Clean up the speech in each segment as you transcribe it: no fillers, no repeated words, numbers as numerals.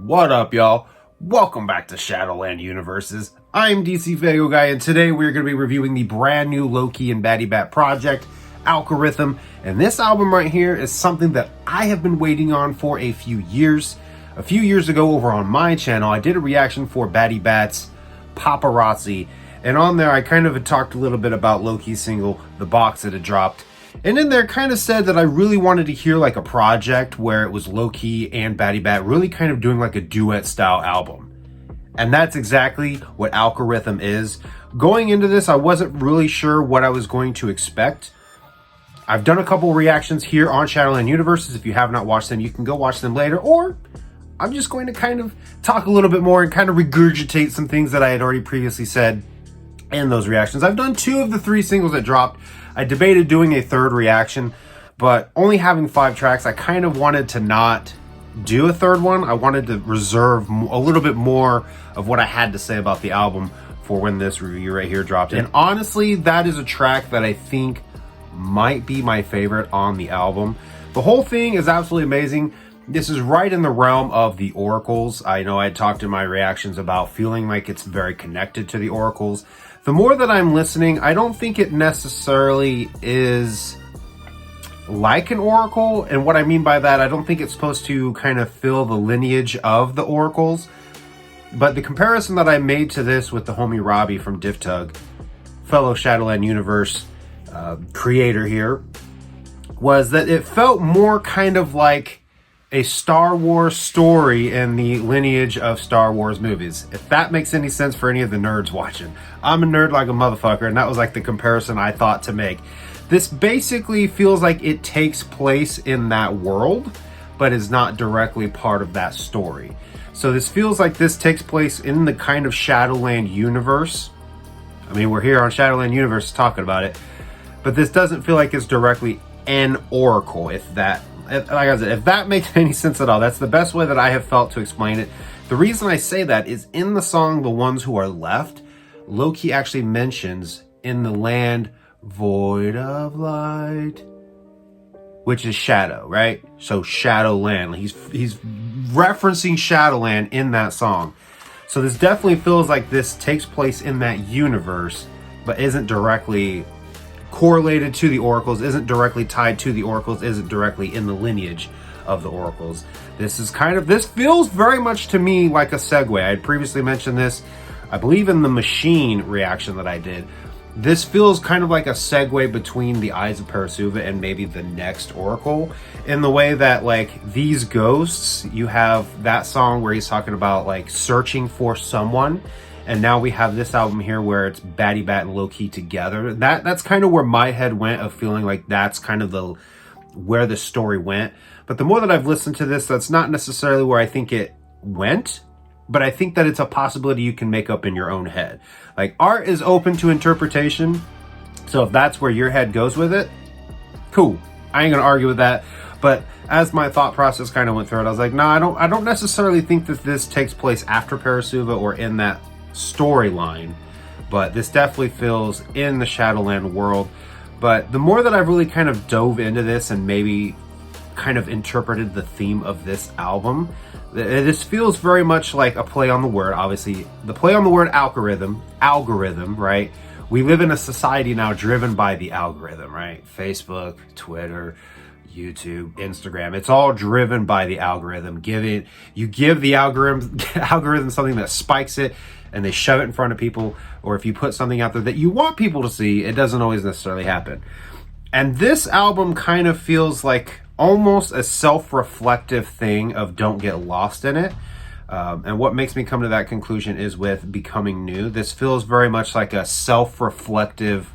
What up, y'all? Welcome back to Shadowland Universes. I'm DC Video Guy, and today we're going to be reviewing the brand new Loki and Batty Bat project, AlkaRythm. And this album right here is something that I have been waiting on for a few years. A few years ago over on my channel, I did a reaction for Batty Bat's Paparazzi. And on there, I kind of had talked a little bit about Loki's single, The Box, that had dropped. And in there kind of said that I really wanted to hear like a project where it was Loki and Batty Bat really kind of doing like a duet style album. And that's exactly what AlkaRythm is. Going into this, I wasn't really sure what I was going to expect. I've done a couple reactions here on Shadowland Universes. If you have not watched them, you can go watch them later. Or I'm just going to kind of talk a little bit more and kind of regurgitate some things that I had already previously said in those reactions. I've done 2 of the 3 singles that dropped. I debated doing a 3rd reaction, but only having 5 tracks, I kind of wanted to not do a 3rd one. I wanted to reserve a little bit more of what I had to say about the album for when this review right here dropped. And honestly, that is a track that I think might be my favorite on the album. The whole thing is absolutely amazing. This is right in the realm of the Oracles. I know I talked in my reactions about feeling like it's very connected to the Oracles. The more that I'm listening, I don't think it necessarily is like an Oracle. And what I mean by that, I don't think it's supposed to kind of fill the lineage of the Oracles. But the comparison that I made to this with the homie Robbie from Diff Tug, fellow Shadowland Universe creator here, was that it felt more kind of like a Star Wars story in the lineage of Star Wars movies. If that makes any sense for any of the nerds watching. I'm a nerd like a motherfucker, and that was like the comparison I thought to make. This basically feels like it takes place in that world, but is not directly part of that story. So this feels like this takes place in the kind of Shadowland universe. I mean, we're here on Shadowland Universe talking about it, but this doesn't feel like it's directly an Oracle, like I said, if that makes any sense at all. That's the best way that I have felt to explain it. The reason I say that is in the song The Ones Who Are Left, Loki actually mentions in the land void of light, which is shadow, right? So Shadowland. He's referencing Shadowland in that song. So this definitely feels like this takes place in that universe, but isn't directly correlated to the Oracles, isn't directly tied to the Oracles, isn't directly in the lineage of the Oracles. This feels very much to me like a segue. I had previously mentioned this, I believe in the Machine reaction that I did. This feels kind of like a segue between the Eyes of Parasuva and maybe the next Oracle, in the way that like these ghosts, you have that song where he's talking about like searching for someone. And now we have this album here where it's Batty Bat and Loki together. That's kind of where my head went, of feeling like that's kind of where the story went. But the more that I've listened to this, that's not necessarily where I think it went, but I think that it's a possibility you can make up in your own head. Like, art is open to interpretation. So if that's where your head goes with it, cool. I ain't gonna argue with that. But as my thought process kind of went through it, I was like, no, I don't necessarily think that this takes place after Parasuva or in that storyline, but this definitely feels in the Shadowland world. But the more that I've really kind of dove into this and maybe kind of interpreted the theme of this album, this feels very much like a play on the word. Obviously, the play on the word algorithm, right? We live in a society now driven by the algorithm, right? Facebook, Twitter, YouTube, Instagram, it's all driven by the algorithm. You give the algorithm something that spikes it, and they shove it in front of people. Or if you put something out there that you want people to see, it doesn't always necessarily happen. And this album kind of feels like almost a self-reflective thing of don't get lost in it. And what makes me come to that conclusion is with Becoming New. This feels very much like a self-reflective,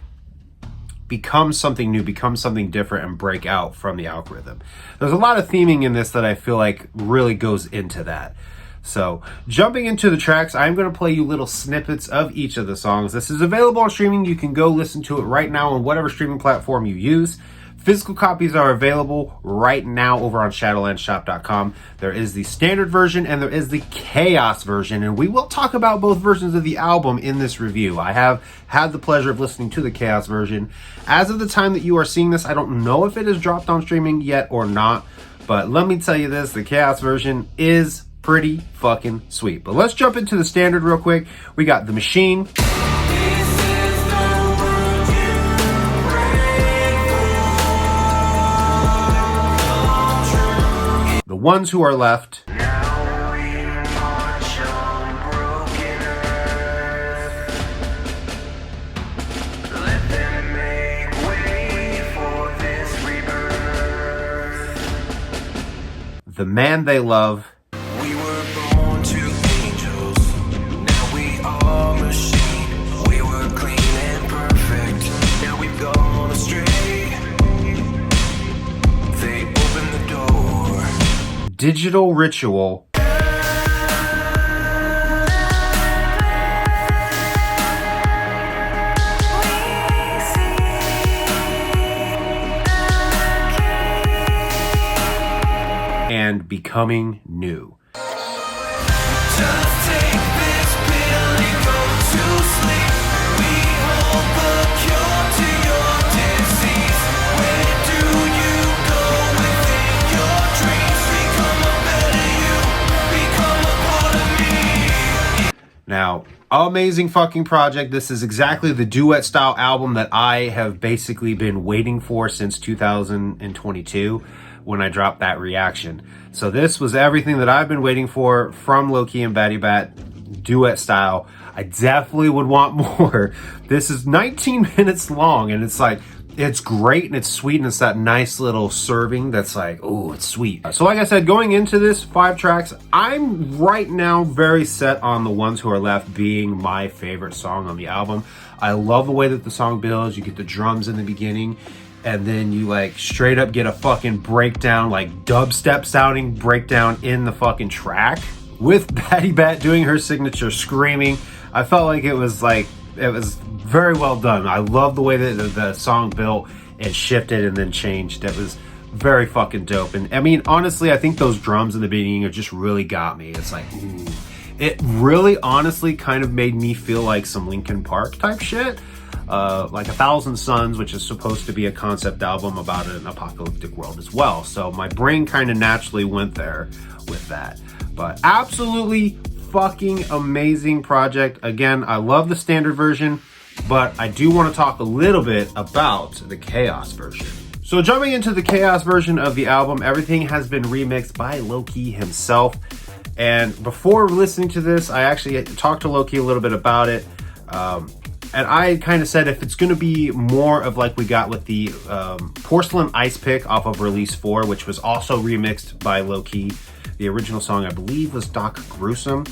become something new, become something different, and break out from the algorithm. There's a lot of theming in this that I feel like really goes into that. So jumping into the tracks, I'm going to play you little snippets of each of the songs. This is available on streaming. You can go listen to it right now on whatever streaming platform you use. Physical copies are available right now over on shadowlandshop.com. There is the standard version and there is the chaos version, and we will talk about both versions of the album in this review. I have had the pleasure of listening to the chaos version. As of the time that you are seeing this, I don't know if it is dropped on streaming yet or not, but let me tell you this, the chaos version is pretty fucking sweet. But let's jump into the standard real quick. We got The Machine. The Ones Who Are Left. The Man They Love. We were born to angels, now we are machine. We were clean and perfect, now we've gone astray. They opened the door. Digital Ritual. And Becoming New. Just take this pill and go to sleep. We hold the cure to your disease. Where do you go within your dreams? Become a better you, become a part of me. Now, amazing fucking project. This is exactly the duet style album that I have basically been waiting for since 2022 when I dropped that reaction. So this was everything that I've been waiting for from Loki and Batty Bat, duet style. I definitely would want more. This is 19 minutes long, and it's like, it's great and it's sweet, and it's that nice little serving that's like, oh, it's sweet. So like I said, going into this 5 tracks, I'm right now very set on The Ones Who Are Left being my favorite song on the album. I love the way that the song builds. You get the drums in the beginning, and then you like straight up get a fucking breakdown, like dubstep sounding breakdown in the fucking track with Batty Bat doing her signature screaming. I felt like it was very well done. I love the way that the song built and shifted and then changed. It was very fucking dope. And I mean, honestly, I think those drums in the beginning have just really got me. It's like, ooh. It really honestly kind of made me feel like some Linkin Park type shit. Like 1,000 Suns, which is supposed to be a concept album about an apocalyptic world as well. So my brain kind of naturally went there with that. But absolutely fucking amazing project. Again, I love the standard version, but I do want to talk a little bit about the Chaos version. So jumping into the Chaos version of the album, everything has been remixed by Loki himself. And before listening to this, I actually talked to Loki a little bit about it. And I kind of said if it's going to be more of like we got with the Porcelain Ice Pick off of Release 4, which was also remixed by Loki. The original song, I believe, was Doc Gruesome.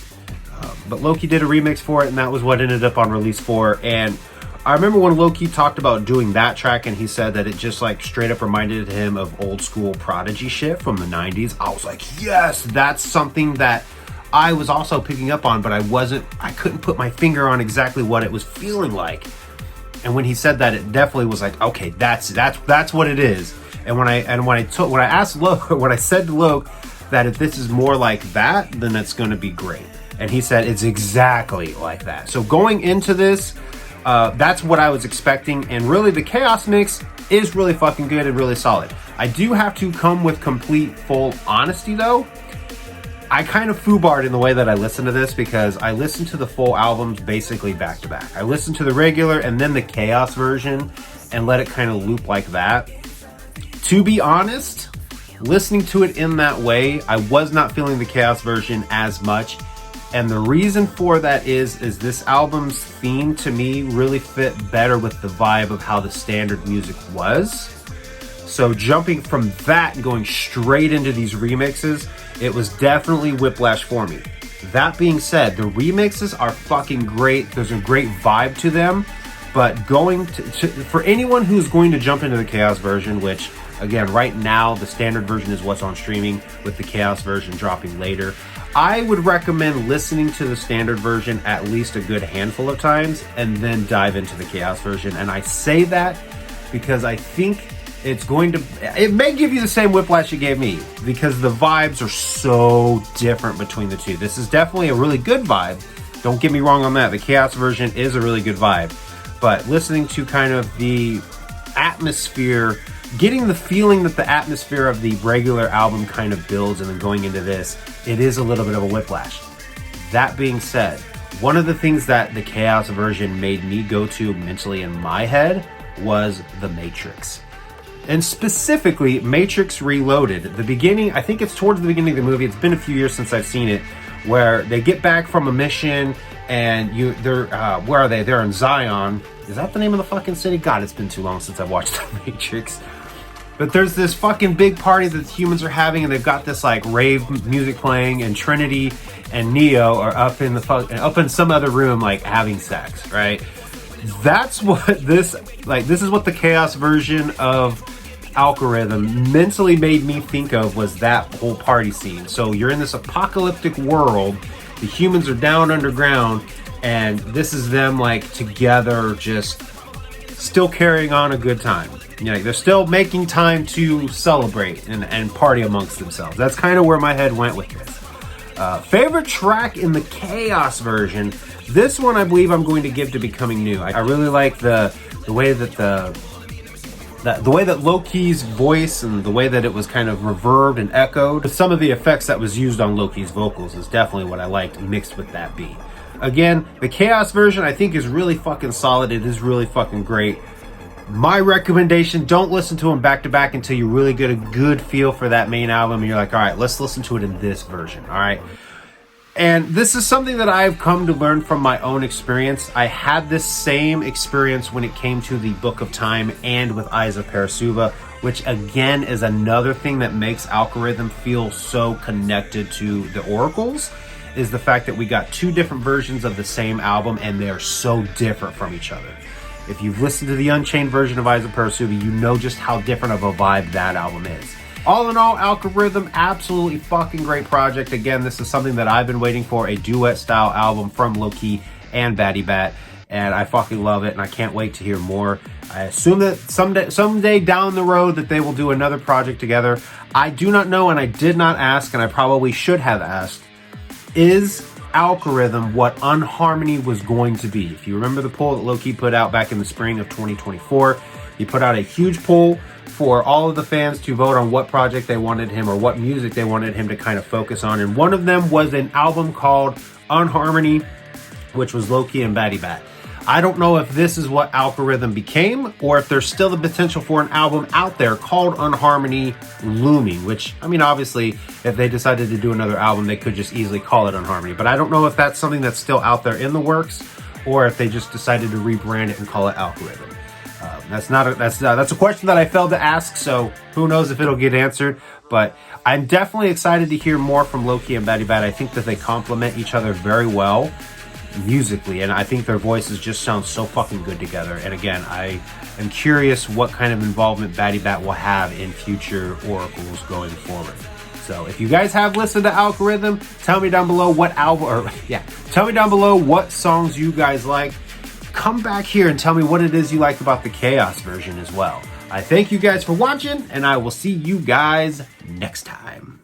But Loki did a remix for it, and that was what ended up on Release 4. And I remember when Loki talked about doing that track, and he said that it just like straight up reminded him of old school Prodigy shit from the 90s. I was like, yes, that's something that I was also picking up on, but I couldn't put my finger on exactly what it was feeling like. And when he said that, it definitely was like, okay, that's what it is. And when I asked Loke, when I said to Loke that if this is more like that, then that's going to be great. And he said it's exactly like that. So going into this, that's what I was expecting. And really, the Chaos mix is really fucking good and really solid. I do have to come with complete, full honesty though. I kind of foobarred in the way that I listened to this because I listened to the full albums basically back to back. I listened to the regular and then the Chaos version and let it kind of loop like that. To be honest, listening to it in that way, I was not feeling the Chaos version as much. And the reason for that is this album's theme to me really fit better with the vibe of how the standard music was. So jumping from that and going straight into these remixes, it was definitely whiplash for me. That being said, the remixes are fucking great. There's a great vibe to them. But going to for anyone who's going to jump into the Chaos version, which again, right now, the standard version is what's on streaming with the Chaos version dropping later. I would recommend listening to the standard version at least a good handful of times and then dive into the Chaos version. And I say that because I think it may give you the same whiplash it gave me because the vibes are so different between the two. This is definitely a really good vibe. Don't get me wrong on that. The Chaos version is a really good vibe. But listening to kind of the atmosphere getting the feeling that the atmosphere of the regular album kind of builds, and then going into this, it is a little bit of a whiplash. That being said, one of the things that the Chaos version made me go to mentally in my head was The Matrix. And specifically, Matrix Reloaded. The beginning, I think it's towards the beginning of the movie, it's been a few years since I've seen it, where they get back from a mission and they're where are they? They're in Zion. Is that the name of the fucking city? God, it's been too long since I've watched The Matrix. But there's this fucking big party that the humans are having, and they've got this like rave music playing, and Trinity and Neo are up in some other room like having sex, right? That's what this is what the Chaos version of AlkaRythm mentally made me think of, was that whole party scene. So you're in this apocalyptic world, the humans are down underground, and this is them like together, just still carrying on a good time. You know, they're still making time to celebrate and party amongst themselves. That's kind of where my head went with this. Favorite track in the Chaos version, this one I believe I'm going to give to Becoming New. I really like the way that the way that Loki's voice and the way that it was kind of reverbed and echoed. Some of the effects that was used on Loki's vocals is definitely what I liked mixed with that beat. Again, the Chaos version I think is really fucking solid. It is really fucking great. My recommendation, don't listen to them back to back until you really get a good feel for that main album and you're like, all right, let's listen to it in this version, all right? And this is something that I've come to learn from my own experience. I had this same experience when it came to the Book of Time and with Eyes of Parasuva, which again is another thing that makes AlkaRythm feel so connected to the Oracles, is the fact that we got two different versions of the same album and they're so different from each other. If you've listened to the Unchained version of Eyes of Parasuva, you know just how different of a vibe that album is. All in all, AlkaRythm, absolutely fucking great project. Again, this is something that I've been waiting for, a duet-style album from Loki and Batty Bat, and I fucking love it, and I can't wait to hear more. I assume that someday down the road that they will do another project together. I do not know, and I did not ask, and I probably should have asked, is AlkaRythm what Unharmony was going to be? If you remember the poll that Loki put out back in the spring of 2024, he put out a huge poll for all of the fans to vote on what project they wanted him or what music they wanted him to kind of focus on. And one of them was an album called Unharmony, which was Loki and Batty Bat. I don't know if this is what AlkaRythm became or if there's still the potential for an album out there called Unharmony looming, which, I mean, obviously, if they decided to do another album, they could just easily call it Unharmony. But I don't know if that's something that's still out there in the works or if they just decided to rebrand it and call it AlkaRythm. That's a question that I failed to ask, so who knows if it'll get answered. But I'm definitely excited to hear more from Loki and Batty Bat. I think that they complement each other very well musically, and I think their voices just sound so fucking good together. And again, I am curious what kind of involvement Batty Bat will have in future Oracles going forward. So if you guys have listened to AlkaRythm, tell me down below tell me down below what songs you guys like. Come back here and tell me what it is you like about the Chaos version as well. I thank you guys for watching, and I will see you guys next time.